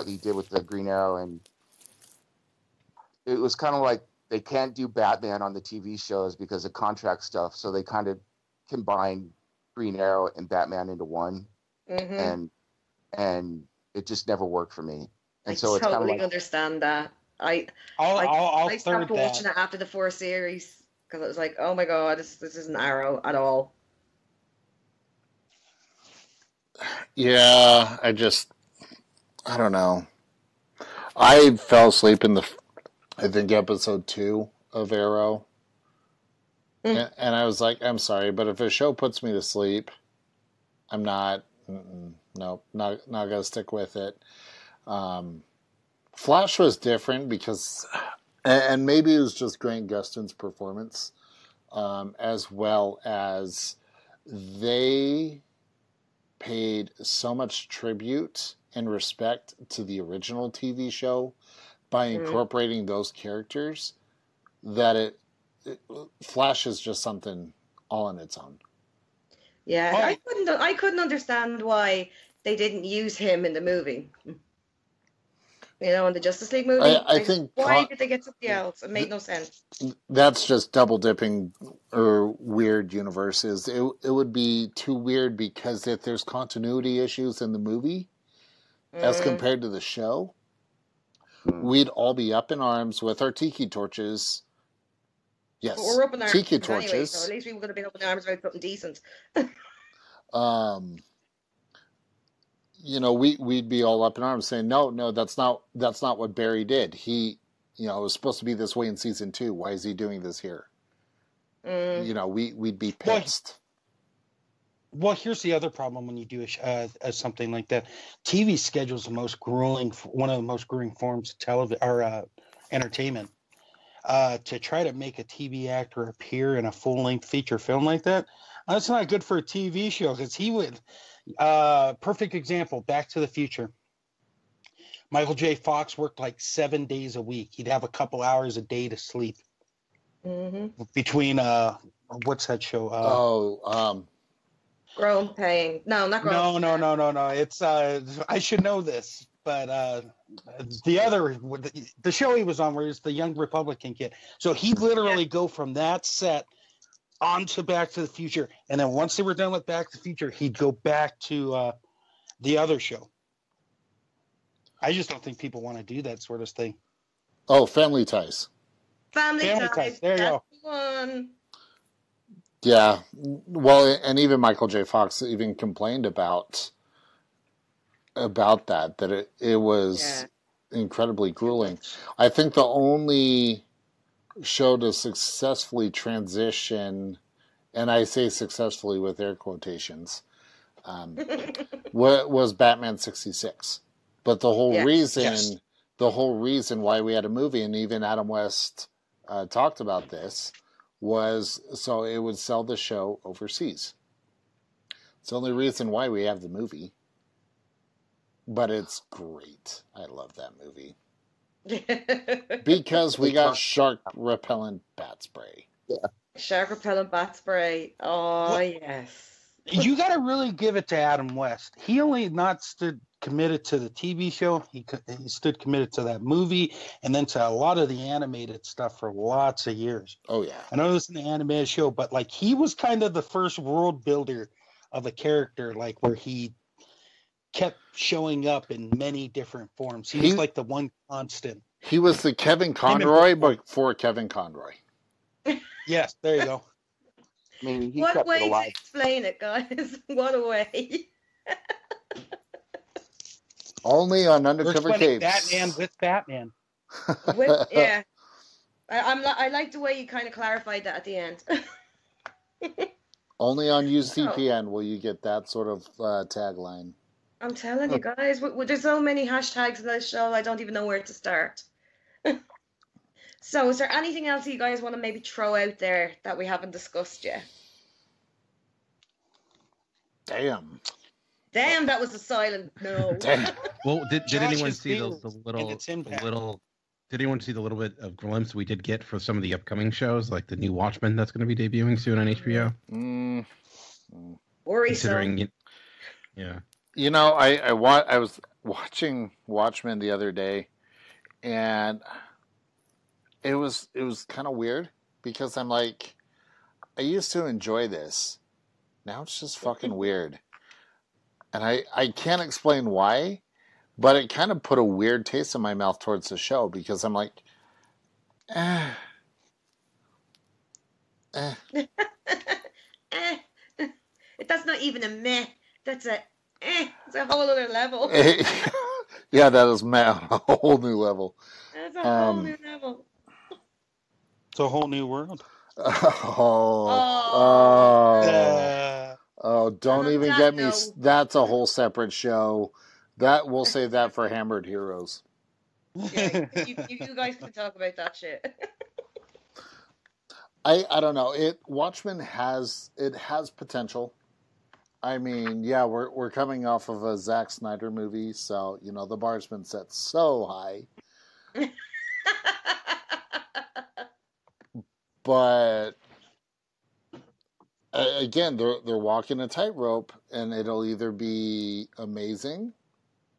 he did with the Green Arrow, and it was kind of like they can't do Batman on the TV shows because of contract stuff, so they kind of combined Green Arrow and Batman into one, and it just never worked for me. And so it's kind of like, understand that. I I'll stopped third watching that. it after the 4 series because it was like, oh my God, this isn't Arrow at all. Yeah, I don't know. I fell asleep in I think episode 2 of Arrow. And I was like, I'm sorry, but if a show puts me to sleep, I'm not gonna stick with it. Flash was different because, and maybe it was just Grant Gustin's performance, as well as they paid so much tribute and respect to the original TV show by incorporating those characters that Flash is just something all on its own. Yeah, I couldn't understand why they didn't use him in the movie. In the Justice League movie. I think why did they get somebody else? It made no sense. That's just double dipping or weird universes. It would be too weird because if there's continuity issues in the movie as compared to the show, we'd all be up in arms with our tiki torches. Yes, but we're up in arms tiki torches. Anyway, so at least we would have been up in arms about something decent. We'd be all up in arms saying, no, that's not what Barry did. He, it was supposed to be this way in season 2. Why is he doing this here? We'd be pissed. Well, here's the other problem when you do something like that. TV schedule is one of the most grueling forms of television or entertainment. To try to make a TV actor appear in a full-length feature film like that's not good for a TV show because he would. Perfect example, Back to the Future. Michael J. Fox worked like 7 days a week. He'd have a couple hours a day to sleep between what's that show? Grown Pain. No, not Grown. No. It's I should know this, but the show he was on was the Young Republican kid. So he'd literally go from that set on to Back to the Future, and then once they were done with Back to the Future, he'd go back to the other show. I just don't think people want to do that sort of thing. Oh, Family Ties. Family Ties. There you go. One. Yeah. Well, and even Michael J. Fox even complained about that it was incredibly grueling. I think the only show to successfully transition, and I say successfully with air quotations, was Batman 66. But the whole reason why we had a movie, and even Adam West talked about this, was so it would sell the show overseas. It's the only reason why we have the movie. But it's great. I love that movie. Because we got shark repellent bat spray. Yeah. Shark repellent bat spray. Oh, yes. You got to really give it to Adam West. He only not stood committed to the TV show. He stood committed to that movie and then to a lot of the animated stuff for lots of years. Oh, yeah. I know this is an animated show, but like he was kind of the first world builder of a character, like where he kept showing up in many different forms. He was like the one constant. He was the Kevin Conroy before Kevin Conroy. Yes, there you go. I mean, he What kept it way to alive. explain it, guys? What a way. Only on We're Undercover explaining Capes. Batman with Batman. Yeah. I like the way you kind of clarified that at the end. Only on UCPN will you get that sort of tagline. I'm telling you guys, there's so many hashtags in this show, I don't even know where to start. So, is there anything else you guys want to maybe throw out there that we haven't discussed yet? Damn. Damn, that was a silent no. Damn. Well, did anyone Josh's see the Beard and little its impact. Did anyone see the little bit of glimpse we did get for some of the upcoming shows, like the new Watchmen that's going to be debuting soon on HBO? Worrisome. Considering, yeah. You know, I was watching Watchmen the other day, and it was kind of weird because I'm like, I used to enjoy this. Now it's just fucking weird. And I can't explain why, but it kind of put a weird taste in my mouth towards the show because I'm like, That's not even a meh. That's a it's a whole other level. Yeah, that is a whole new level. That's a whole new level. It's a whole new world. Don't even get me. That's a whole separate show. That we'll save that for Hammered Heroes. Yeah, you guys can talk about that shit. I don't know. Watchmen has potential. I mean, yeah, we're coming off of a Zack Snyder movie, so you know the bar's been set so high. But again, they're walking a tightrope, and it'll either be amazing,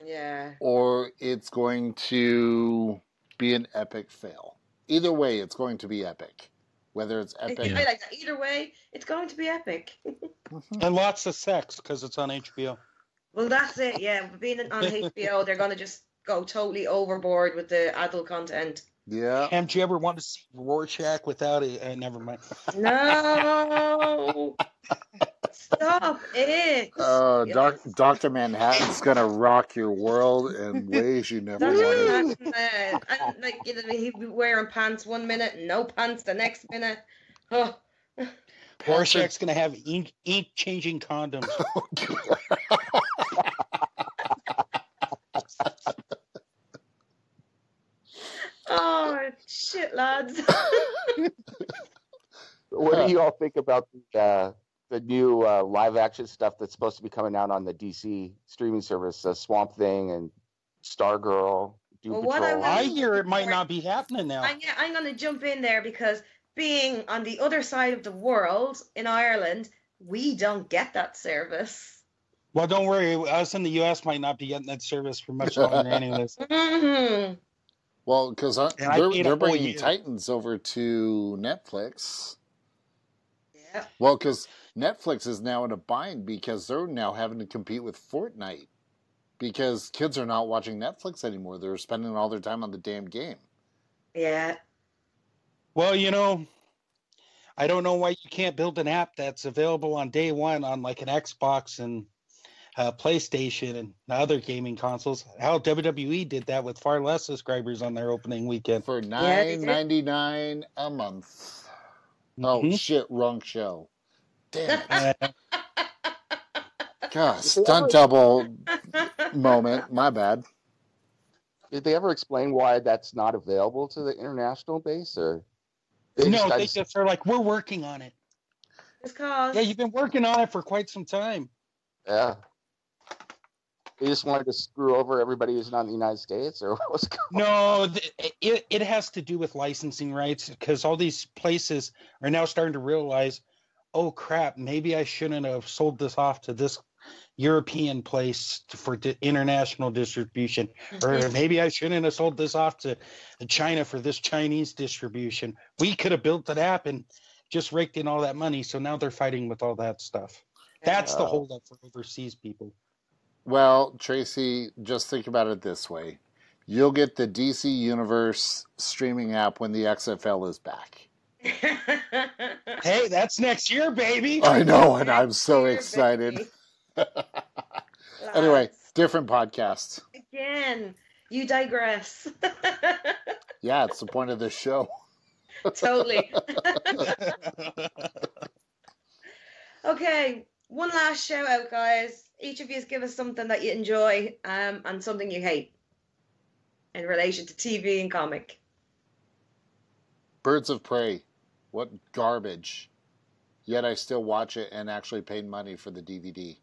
yeah, or it's going to be an epic fail. Either way, it's going to be epic. Whether it's epic, I like that. Either way, it's going to be epic. And lots of sex because it's on HBO. Well, that's it. Yeah, being on HBO, they're gonna just go totally overboard with the adult content. Yeah. Did you ever want to see Rorschach without it? Never mind. No. Stop it. Dr. Manhattan's gonna rock your world in ways you never wanted. And like, you know, he'd be wearing pants one minute, no pants the next minute. Oh. Rorschach's gonna have ink changing condoms. Oh shit, lads. What do you all think about the new live action stuff that's supposed to be coming out on the DC streaming service? Swamp Thing and Stargirl, Doom Patrol. I hear it might not be happening now. I'm going to jump in there because being on the other side of the world in Ireland, we don't get that service. Well, don't worry. Us in the U.S. might not be getting that service for much longer anyways. Mm-hmm. Well, because they're bringing Titans over to Netflix. Yeah. Well, because Netflix is now in a bind because they're now having to compete with Fortnite because kids are not watching Netflix anymore. They're spending all their time on the damn game. Yeah. Well, you know, I don't know why you can't build an app that's available on day one on like an Xbox and PlayStation and other gaming consoles. How WWE did that with far less subscribers on their opening weekend for $9.99 a month. Oh shit! Wrong show. Damn it! God, stunt double moment. My bad. Did they ever explain why that's not available to the international base, or? They just are like, we're working on it. It's called. Yeah, you've been working on it for quite some time. Yeah. They just wanted to screw over everybody who's not in the United States, or what's going on? No, it has to do with licensing rights, because all these places are now starting to realize, oh crap, maybe I shouldn't have sold this off to this European place for international distribution, or maybe I shouldn't have sold this off to China for this Chinese distribution. We could have built an app and just raked in all that money, so now they're fighting with all that stuff. That's the holdup for overseas people. Well, Tracy, just think about it this way. You'll get the DC Universe streaming app when the XFL is back. Hey, that's next year, baby. I know, and I'm so excited. Anyway, different podcast. Again, you digress. Yeah, it's the point of this show. Totally. Okay, one last shout out, guys. Each of you give us something that you enjoy and something you hate in relation to TV and comic. Birds of Prey. What garbage. Yet I still watch it and actually paid money for the DVD.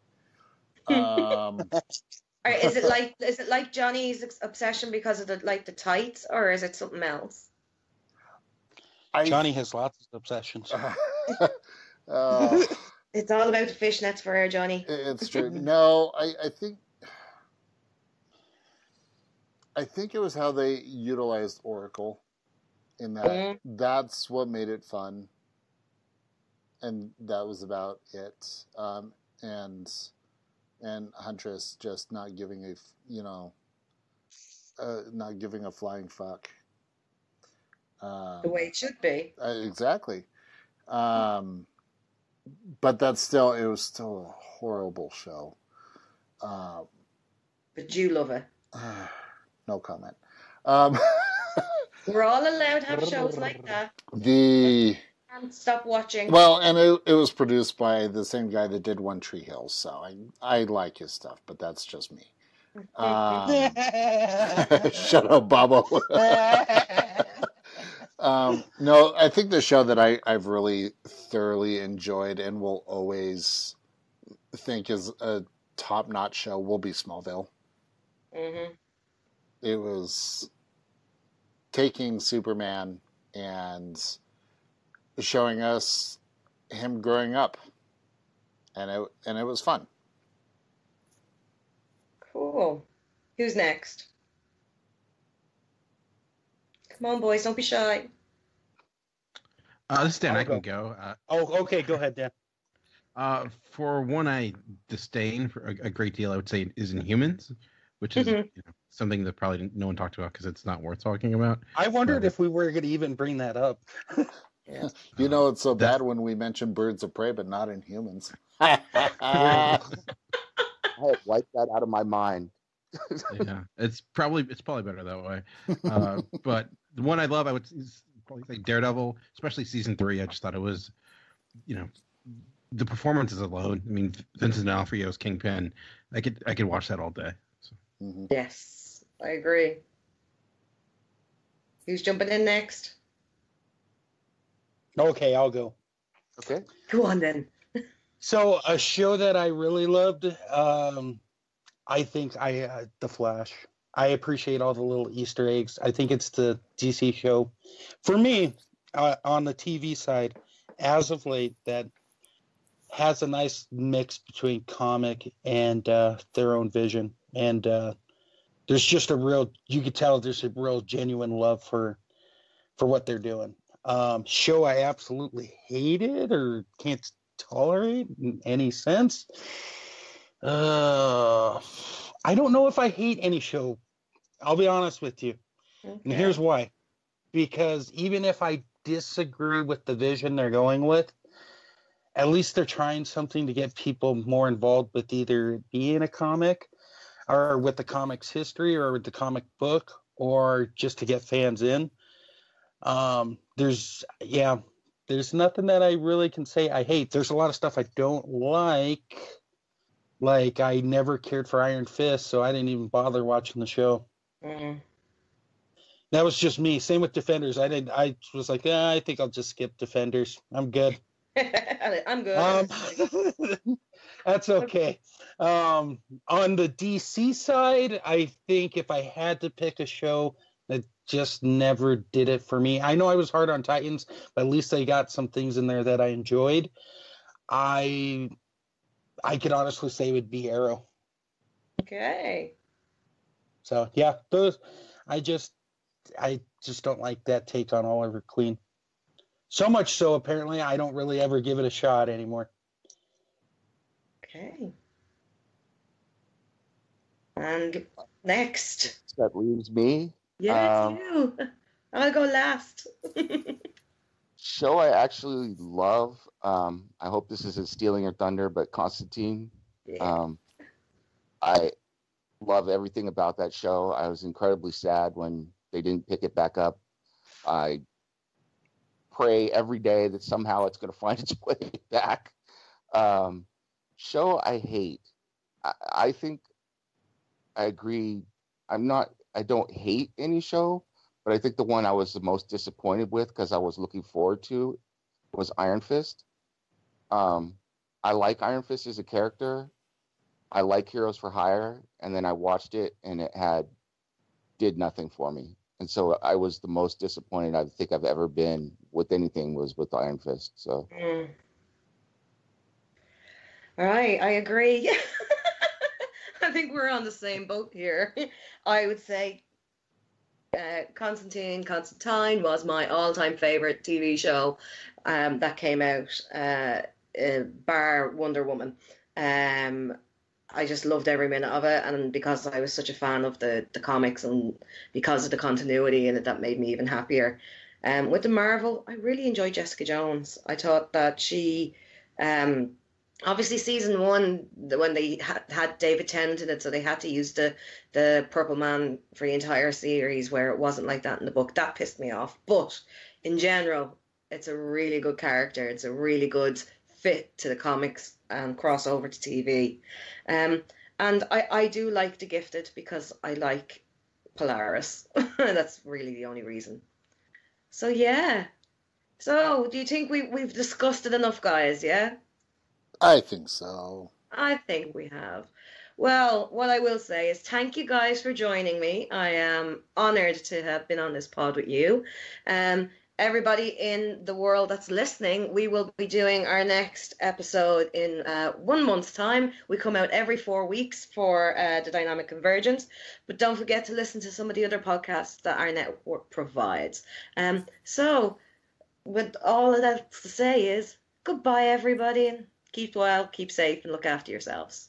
Is it like Johnny's obsession because of the tights, or is it something else? Johnny has lots of obsessions. It's all about the fishnets for her, Johnny. It's true. No, I think it was how they utilized Oracle in that. That's what made it fun. And that was about it. And Huntress just not giving a flying fuck. The way it should be. Exactly. But it was still a horrible show. But you love it. No comment. We're all allowed to have shows like that. And stop watching. Well, and it was produced by the same guy that did One Tree Hill, so I like his stuff, but that's just me. Shut up, Bobo. No, I think the show that I've really thoroughly enjoyed and will always think is a top-notch show will be Smallville. Mm-hmm. It was taking Superman and showing us him growing up, and it was fun. Cool. Who's next? Come on, boys, don't be shy. This is Dan. I can go. Okay, go ahead, Dan. For one, I disdain for a great deal. I would say is Inhumans, which is something that probably no one talked about because it's not worth talking about. I wondered if we were going to even bring that up. Yeah. It's so bad when we mention Birds of Prey, but not Inhumans. I had wiped that out of my mind. Yeah, it's probably better that way. But the one I love, I would probably say Daredevil, especially season 3. I just thought it was, the performances alone. I mean, Vincent D'Onofrio's Kingpin. I could watch that all day. So. Mm-hmm. Yes, I agree. Who's jumping in next? Okay, I'll go. Okay. Go on then. So a show that I really loved, I think The Flash. I appreciate all the little Easter eggs. I think it's the DC show. For me, on the TV side, as of late, that has a nice mix between comic and their own vision. And there's just you could tell there's a real genuine love for what they're doing. Show I absolutely hated or can't tolerate in any sense. I don't know if I hate any show. I'll be honest with you. Okay. And here's why. Because even if I disagree with the vision they're going with, at least they're trying something to get people more involved with either being a comic or with the comic's history or with the comic book or just to get fans in. There's nothing that I really can say I hate. There's a lot of stuff I don't like. Like I never cared for Iron Fist, so I didn't even bother watching the show. Mm. That was just me. Same with Defenders. I was like, I think I'll just skip Defenders. I'm good. I'm good. That's okay. On the DC side, I think if I had to pick a show that just never did it for me, I know I was hard on Titans, but at least I got some things in there that I enjoyed. I could honestly say it would be Arrow. Okay. So yeah, those I just don't like that take on Oliver Queen. So much so, apparently, I don't really ever give it a shot anymore. Okay. And next. That leaves me. Yeah, it's you. I'll go last. Show I actually love. I hope this isn't stealing your thunder, but Constantine. Yeah. I love everything about that show. I was incredibly sad when they didn't pick it back up. I pray every day that somehow it's going to find its way back. Show I hate. I think I agree. I don't hate any show, but I think the one I was the most disappointed with because I was looking forward to was Iron Fist. I like Iron Fist as a character. I like Heroes for Hire, and then I watched it and it did nothing for me. And so I was the most disappointed I think I've ever been with anything was with Iron Fist. So. All right, I agree. I think we're on the same boat here. I would say Constantine was my all-time favorite TV show that came out, bar Wonder Woman. I just loved every minute of it, and because I was such a fan of the comics and because of the continuity in it, that made me even happier. With the Marvel, I really enjoyed Jessica Jones. I thought that she, obviously season 1, when they had David Tennant in it, so they had to use the Purple Man for the entire series, where it wasn't like that in the book. That pissed me off. But in general, it's a really good character. It's a really good fit to the comics and cross over to TV. And I do like The Gifted because I like Polaris. That's really the only reason. So yeah. So do you think we've discussed it enough, guys? Yeah? I think so. I think we have. Well, what I will say is thank you guys for joining me. I am honored to have been on this pod with you. Everybody in the world that's listening, we will be doing our next episode in 1 month's time. We come out every 4 weeks for the Dynamic Convergence. But don't forget to listen to some of the other podcasts that our network provides. So, with all of that to say is, goodbye, everybody. And keep well, keep safe, and look after yourselves.